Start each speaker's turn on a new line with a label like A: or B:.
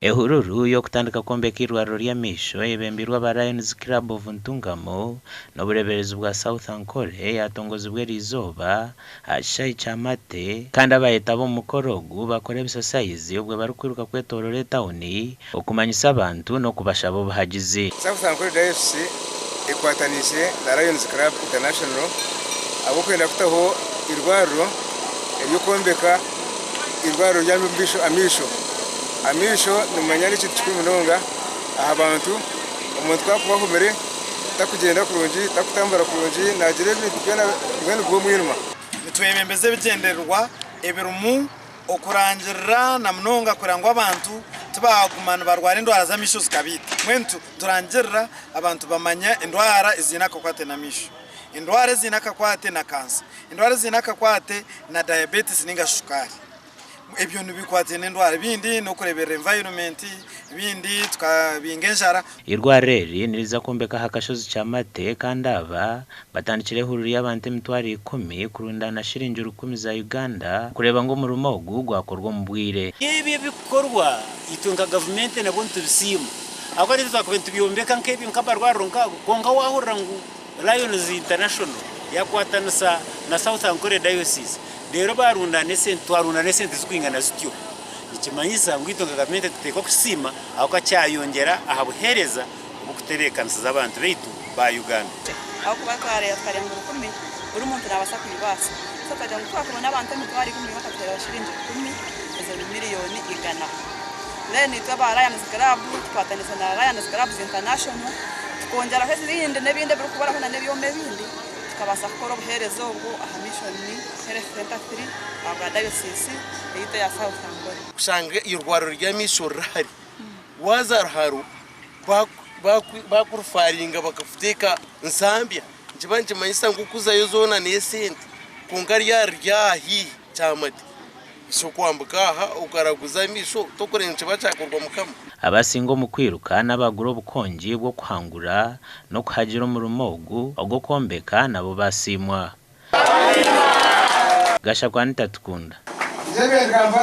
A: Ehururu yo kutandika kombeka irwariro ry'amisho ebembirwa ba Lions Club of Ntungamo n'obureberezi bwa South Ankole yatongozibwe rizoba hashayi chamate kandi abayeta bo mukorogu bakora ebisasayizi obwe barukwiruka kwetorora etawuni okumanyisa abantu no kubashaba obuhagizi.
B: South Ankole Diocese ekwatanije na Lions Club International abo kwenda kutaho irwariro eryokombeka irwariro ry'amisho amisho numanyari cyo cy'umunonga abantu umuntu twakubahumere takugenda kurungi takutambara kurungi nagire ibintu bwana bwo mwiruma
C: nitwebembeze bigenderwa ebirumu okurangirira na munonga kurangwa abantu tubagumana barwara indwara z'amisho zikabita mwentu turangirira abantu bamanya indwara izinaka kwate na misho indwara izinaka kwate na kansa indwara izinaka kwate na diabetes ninga shukari ebyo nibikwate n'indwara bindi no kurebera environment bindi tukabingenjara.
A: Irwareri niriza kombeka hakashozi chamate kandi aba batandikire hururu y'abantu emitwari 10 kurundana shiringi 10 za Uganda kureba ngo murumogu gwakorwa mu bwire.
D: Ibi bikorwa itunga government nabo ntubisima akwari tuzakubintu byombeka nkebi nkabarwaro nkonga wahurira ngo Lions International yakwatanisa na South Ankole Diocese rero barundane sente zkwingana zityo ikimanyisa ngo itonga government tuteko kusima aho cyayongera ahabuhereza ubukuterekanisa z'abantu beitu ba Uganda
E: aho kubakare atari mu 10 buri muntu nabasa kwibasa so kajya gutwakana n'abantu mitwari 10 bakatera shiringi 10 ezo miliyoni igana nene twaba Lions Club twatanisa na Lions Club International tukongera hezinde nebinde biri kubara kana nebiyome bindi kabasa koro buherezo ubwo ahamisho ni Health Center 3 aba Diocese ite ya South Ankole
C: usanga irwariro ry'amisho rari wazarharu bakurufaringa bakafuteka nsambya njibanje manyisa ngukuza yozona nesente kungarya ryahi chamati so kwambuka aha ukaraguza imisho tokorenje bacakorwa mukama
A: abasingo mu kwiruka n'abaguro bukonji bwo kuhangura no kuhagira mu rumogu ogwo kombeka nabo basimwa gasha kwa nitatukunda.